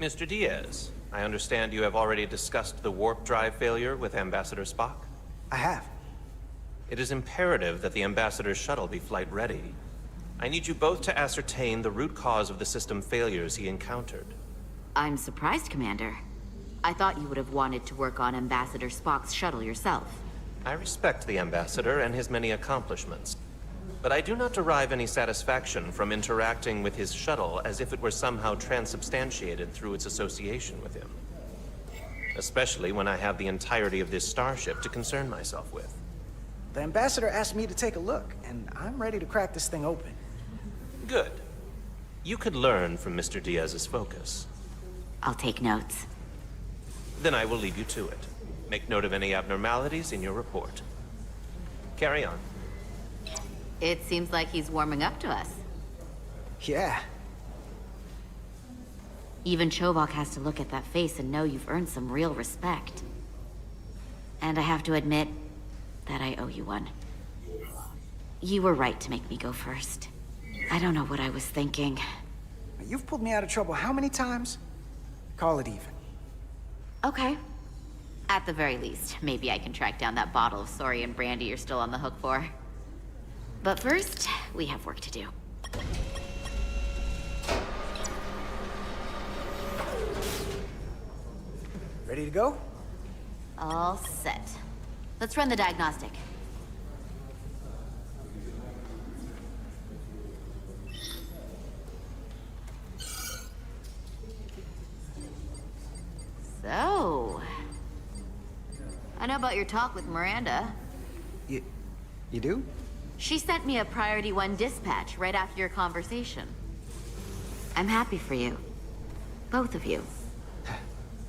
Mr. Diaz, I understand you have already discussed the warp drive failure with Ambassador Spock? I have. It is imperative that the Ambassador's shuttle be flight ready. I need you both to ascertain the root cause of the system failures he encountered. I'm surprised, Commander. I thought you would have wanted to work on Ambassador Spock's shuttle yourself. I respect the Ambassador and his many accomplishments, but I do not derive any satisfaction from interacting with his shuttle as if it were somehow transubstantiated through its association with him. Especially when I have the entirety of this starship to concern myself with. The Ambassador asked me to take a look, and I'm ready to crack this thing open. Good. You could learn from Mr. Diaz's focus. I'll take notes. Then I will leave you to it. Make note of any abnormalities in your report. Carry on. It seems like he's warming up to us. Yeah. Even Chobok has to look at that face and know you've earned some real respect. And I have to admit that I owe you one. You were right to make me go first. I don't know what I was thinking. You've pulled me out of trouble how many times? Call it even. Okay. At the very least, maybe I can track down that bottle of Saurian brandy you're still on the hook for. But first, we have work to do. Ready to go? All set. Let's run the diagnostic. So... I know about your talk with Miranda. You do? She sent me a Priority 1 dispatch right after your conversation. I'm happy for you. Both of you.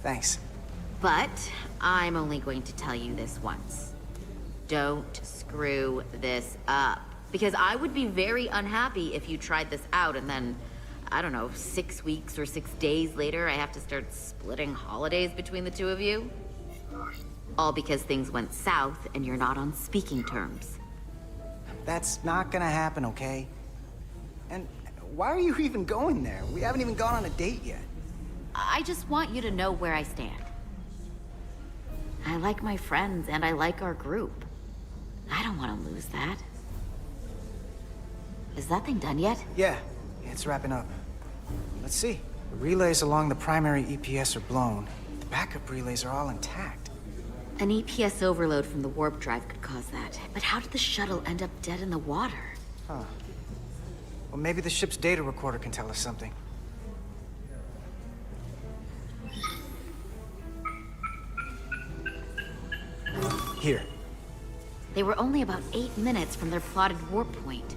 Thanks. But I'm only going to tell you this once. Don't screw this up. Because I would be very unhappy if you tried this out and then, I don't know, 6 weeks or 6 days later, I have to start splitting holidays between the two of you. All because things went south and you're not on speaking terms. That's not gonna happen, okay? And why are you even going there? We haven't even gone on a date yet. I just want you to know where I stand. I like my friends and I like our group. I don't want to lose that. Is that thing done yet? Yeah, it's wrapping up. Let's see. The relays along the primary EPS are blown. The backup relays are all intact. An EPS overload from the warp drive could cause that. But how did the shuttle end up dead in the water? Huh. Well, maybe the ship's data recorder can tell us something. Here. They were only about 8 minutes from their plotted warp point.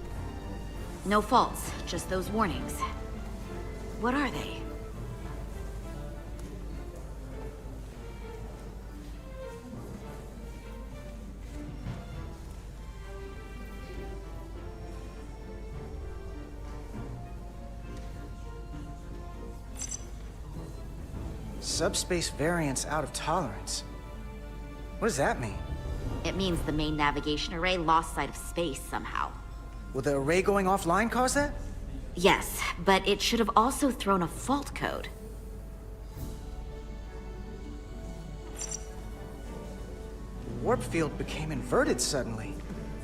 No faults, just those warnings. What are they? Subspace variance out of tolerance. What does that mean? It means the main navigation array lost sight of space somehow. Will the array going offline cause that? Yes, but it should have also thrown a fault code. The warp field became inverted suddenly.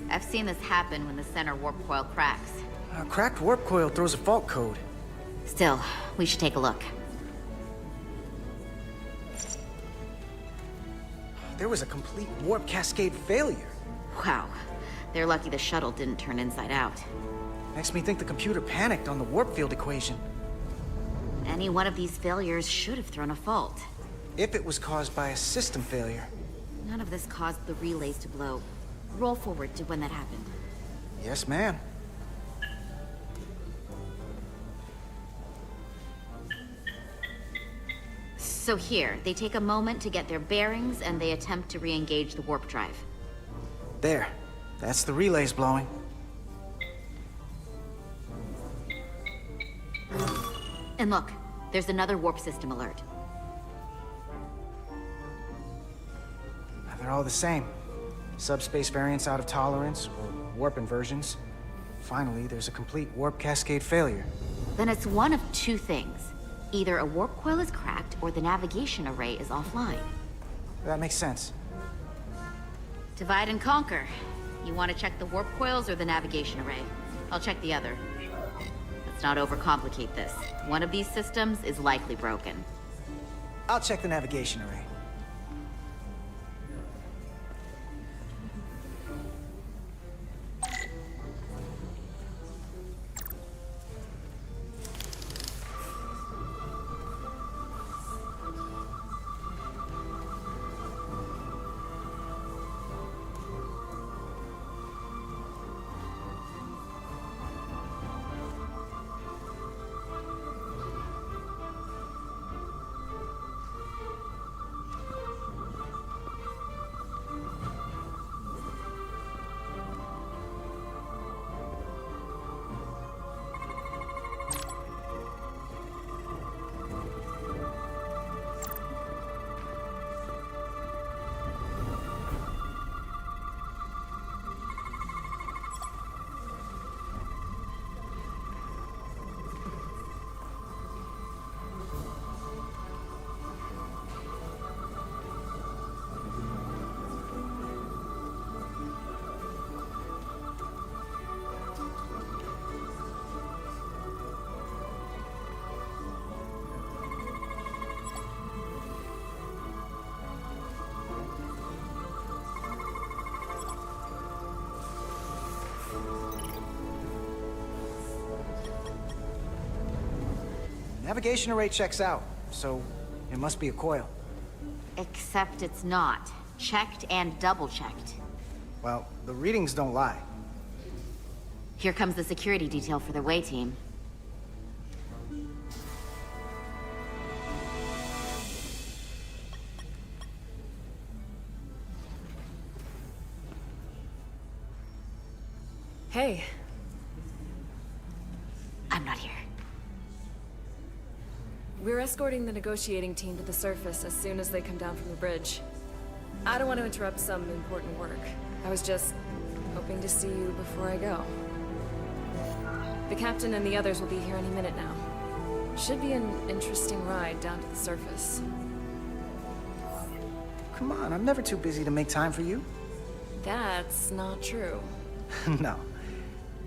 I've seen this happen when the center warp coil cracks. A cracked warp coil throws a fault code. Still, we should take a look. There was a complete warp cascade failure. Wow. They're lucky the shuttle didn't turn inside out. Makes me think the computer panicked on the warp field equation. Any one of these failures should have thrown a fault. If it was caused by a system failure. None of this caused the relays to blow. Roll forward to when that happened. Yes, ma'am. So here, they take a moment to get their bearings and they attempt to re-engage the warp drive. There. That's the relays blowing. And look, there's another warp system alert. They're all the same. Subspace variance out of tolerance, or warp inversions. Finally, there's a complete warp cascade failure. Then it's one of two things. Either a warp coil is cracked or the navigation array is offline. That makes sense. Divide and conquer. You want to check the warp coils or the navigation array? I'll check the other. Let's not overcomplicate this. One of these systems is likely broken. I'll check the navigation array. Navigation array checks out, so it must be a coil. Except it's not. Checked and double-checked. Well, the readings don't lie. Here comes the security detail for the way team. Hey, I'm not here. we're escorting the negotiating team to the surface as soon as they come down from the bridge. I don't want to interrupt some important work. I was just hoping to see you before I go. The captain and the others will be here any minute now. Should be an interesting ride down to the surface. Come on, I'm never too busy to make time for you. That's not true. No,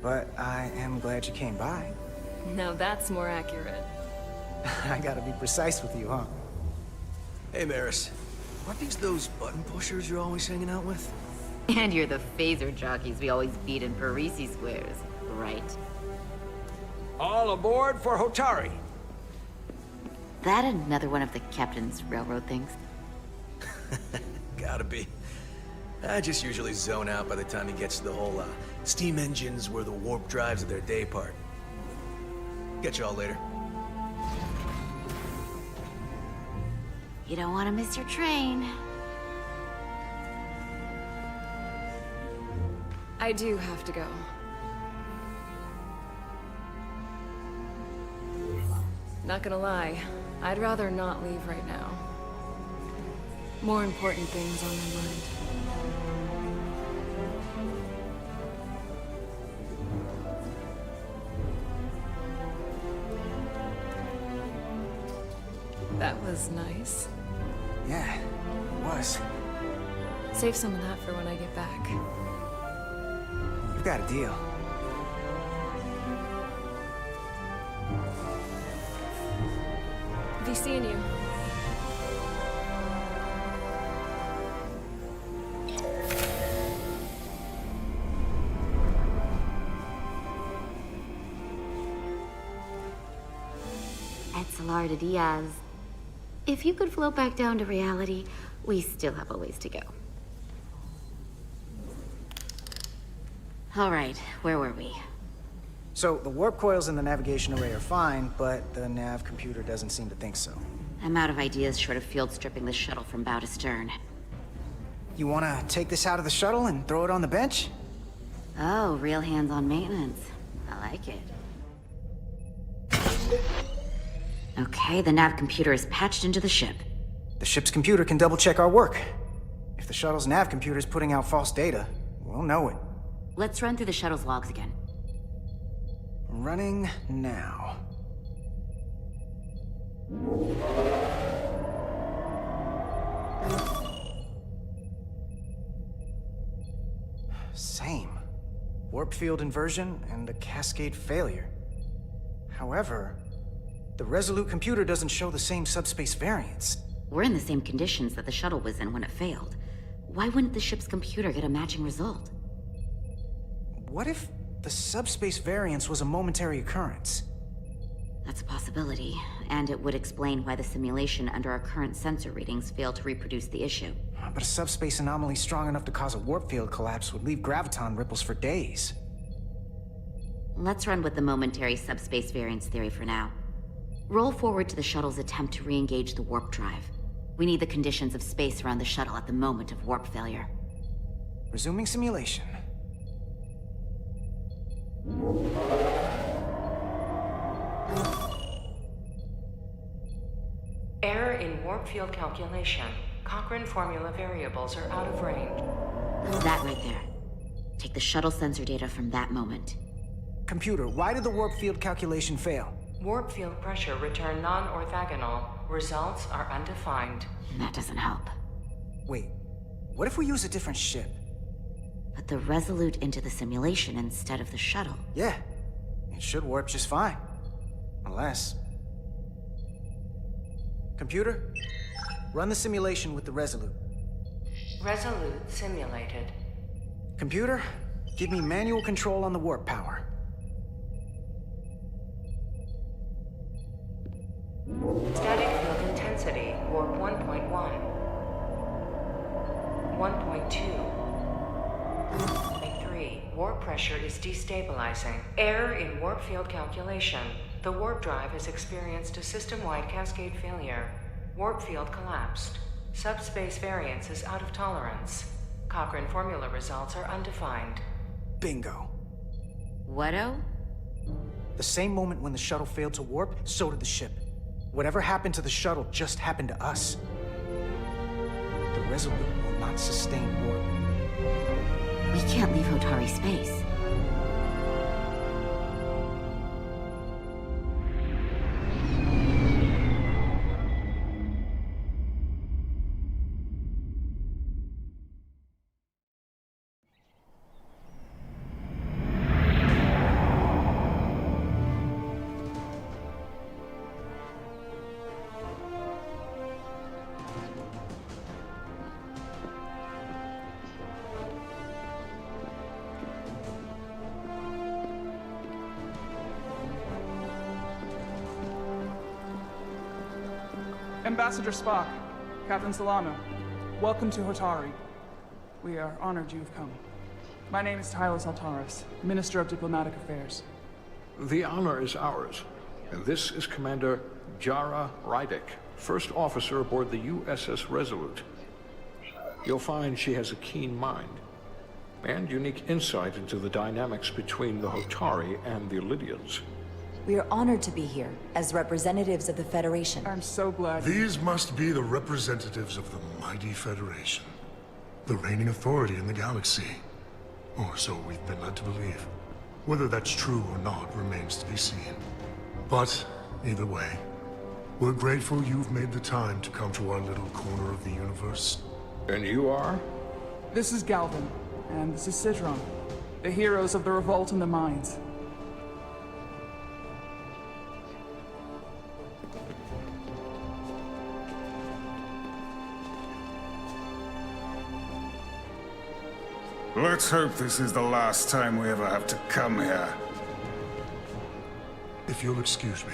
but I am glad you came by. No, that's more accurate. I gotta be precise with you, huh? Hey, Maris. Aren't these those button pushers you're always hanging out with? And you're the phaser jockeys we always beat in Parisi squares, right? All aboard for Hotari. That another one of the captain's railroad things? Gotta be. I just usually zone out by the time he gets to the whole, steam engines were the warp drives of their day part. Catch y'all later. You don't want to miss your train. I do have to go. Not gonna lie, I'd rather not leave right now. More important things on my mind. That was nice. Yeah, it was. Save some of that for when I get back. You've got a deal. Be seeing you. Etzelarda Diaz. If you could float back down to reality, we still have a ways to go. All right, where were we? So, the warp coils in the navigation array are fine, but the nav computer doesn't seem to think so. I'm out of ideas short of field stripping the shuttle from bow to stern. You wanna take this out of the shuttle and throw it on the bench? Oh, real hands-on maintenance. I like it. Okay, the nav computer is patched into the ship. The ship's computer can double-check our work. If the shuttle's nav computer is putting out false data, we'll know it. Let's run through the shuttle's logs again. Running now. Same. Warp field inversion and a cascade failure. However, the Resolute computer doesn't show the same subspace variance. We're in the same conditions that the shuttle was in when it failed. Why wouldn't the ship's computer get a matching result? What if the subspace variance was a momentary occurrence? That's a possibility, and it would explain why the simulation under our current sensor readings failed to reproduce the issue. But a subspace anomaly strong enough to cause a warp field collapse would leave graviton ripples for days. Let's run with the momentary subspace variance theory for now. Roll forward to the shuttle's attempt to re-engage the warp drive. We need the conditions of space around the shuttle at the moment of warp failure. Resuming simulation. Error in warp field calculation. Cochrane formula variables are out of range. That right there. Take the shuttle sensor data from that moment. Computer, why did the warp field calculation fail? Warp field pressure return non-orthogonal. Results are undefined. That doesn't help. Wait, what if we use a different ship? Put the Resolute into the simulation instead of the shuttle. Yeah, it should warp just fine. Unless... Computer, run the simulation with the Resolute. Resolute simulated. Computer, give me manual control on the warp power. Static field intensity, warp 1.1. 1.2. 3. Warp pressure is destabilizing. Error in warp field calculation. The warp drive has experienced a system-wide cascade failure. Warp field collapsed. Subspace variance is out of tolerance. Cochrane formula results are undefined. Bingo. What-o? The same moment when the shuttle failed to warp, so did the ship. Whatever happened to the shuttle just happened to us. The Resolute will not sustain warp. We can't leave Hotari space. Ambassador Spock, Captain Solano, welcome to Hotari. We are honored you've come. My name is Tylos Altaris, Minister of Diplomatic Affairs. The honor is ours. And this is Commander Jara Rydick, first officer aboard the USS Resolute. You'll find she has a keen mind and unique insight into the dynamics between the Hotari and the Lydians. We are honored to be here as representatives of the Federation. I'm so glad. These must be the representatives of the mighty Federation, the reigning authority in the galaxy. Or so we've been led to believe. Whether that's true or not remains to be seen. But, either way, we're grateful you've made the time to come to our little corner of the universe. And you are? This is Galvin, and this is Sidron, the heroes of the revolt in the mines. Let's hope this is the last time we ever have to come here. If you'll excuse me.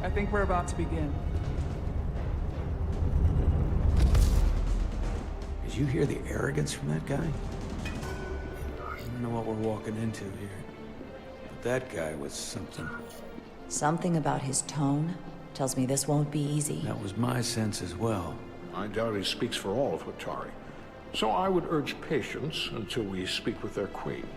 I think we're about to begin. Did you hear the arrogance from that guy? I don't know what we're walking into here. But that guy was something. Something about his tone tells me this won't be easy. That was my sense as well. I doubt he speaks for all of Hotari. So I would urge patience until we speak with their queen.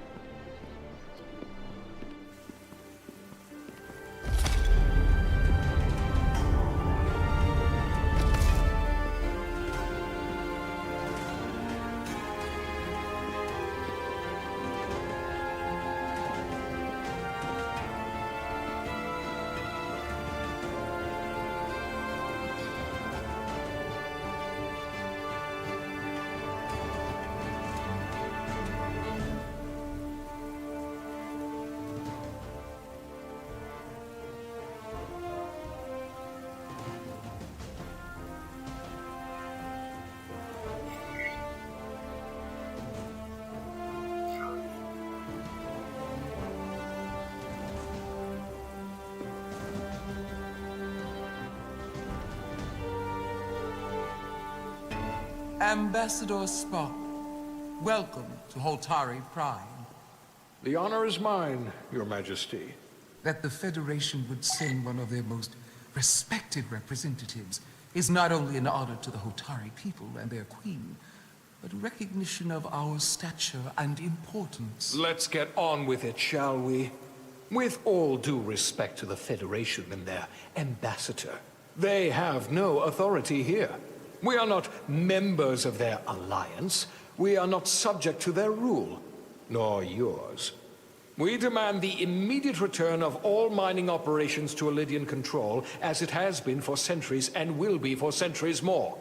Ambassador Spock, welcome to Holtari Prime. The honor is mine, Your Majesty. That the Federation would send one of their most respected representatives is not only an honor to the Holtari people and their queen, but recognition of our stature and importance. Let's get on with it, shall we? With all due respect to the Federation and their ambassador, they have no authority here. We are not members of their alliance. We are not subject to their rule, nor yours. We demand the immediate return of all mining operations to Elydian control, as it has been for centuries and will be for centuries more.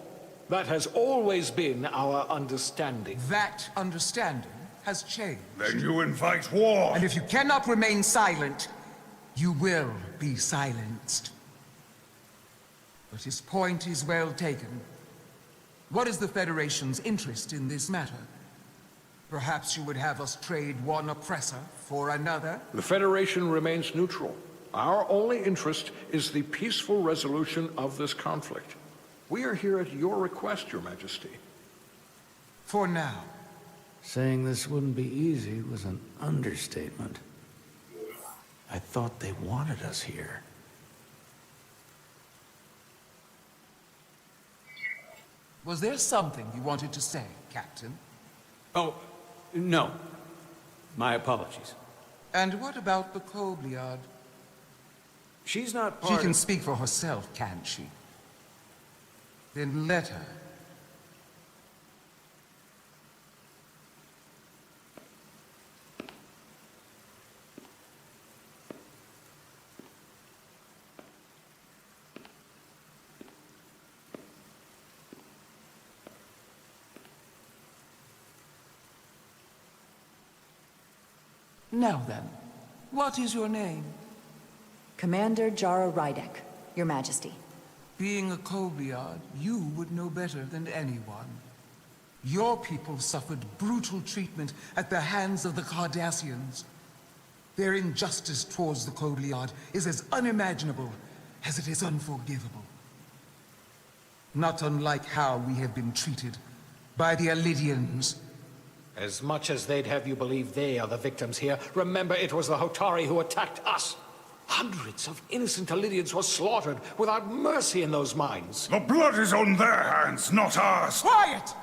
That has always been our understanding. That understanding has changed. Then you invite war! And if you cannot remain silent, you will be silenced. But his point is well taken. What is the Federation's interest in this matter? Perhaps you would have us trade one oppressor for another? The Federation remains neutral. Our only interest is the peaceful resolution of this conflict. We are here at your request, Your Majesty. For now. Saying this wouldn't be easy was an understatement. I thought they wanted us here. Was there something you wanted to say, Captain? Oh, no. My apologies. And what about the Kobliad? She's not She can speak for herself, can't she? Then let her. Now then, what is your name? Commander Jara Rydek, Your Majesty. Being a Kobliad, you would know better than anyone. Your people suffered brutal treatment at the hands of the Cardassians. Their injustice towards the Kobliad is as unimaginable as it is unforgivable. Not unlike how we have been treated by the Elydians. As much as they'd have you believe they are the victims here, remember it was the Hotari who attacked us. Hundreds of innocent Elydians were slaughtered without mercy in those mines. The blood is on their hands, not ours! Quiet!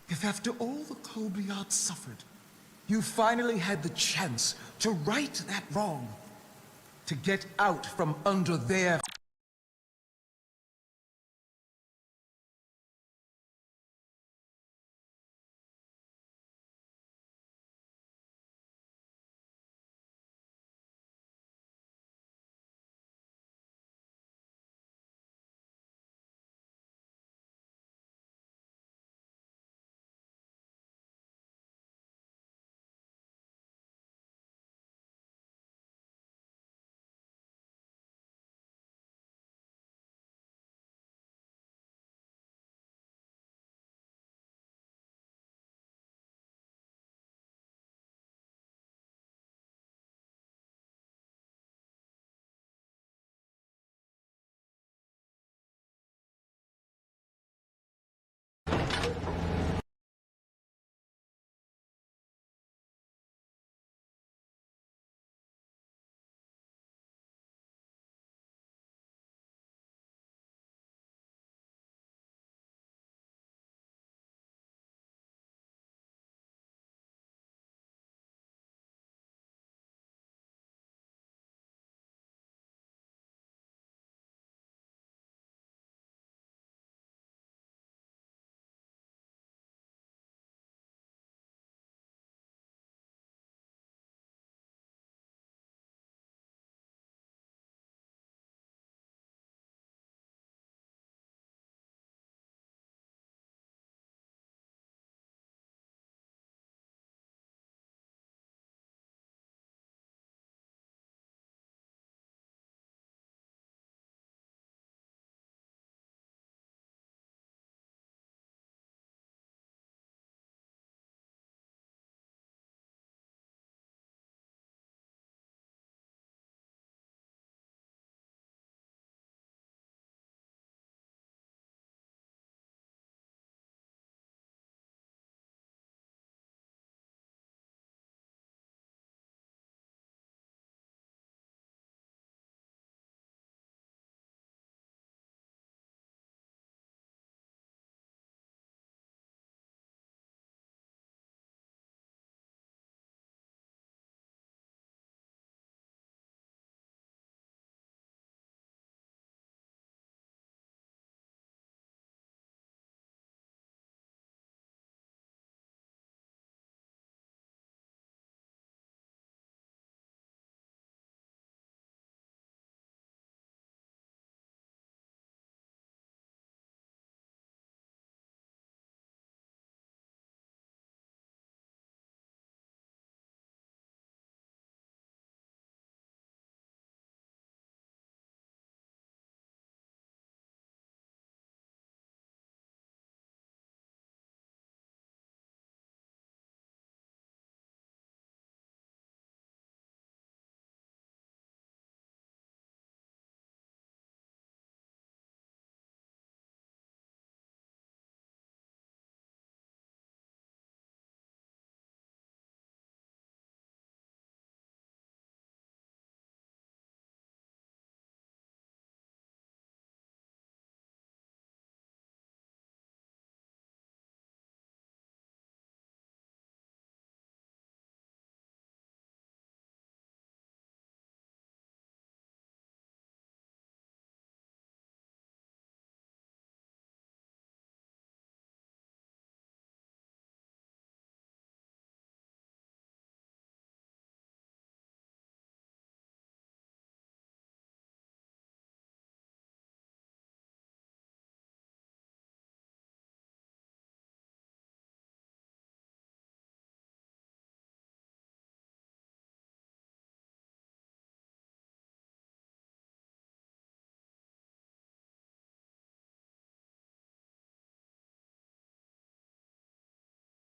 If after all the Kobliad suffered, you finally had the chance to right that wrong, to get out from under their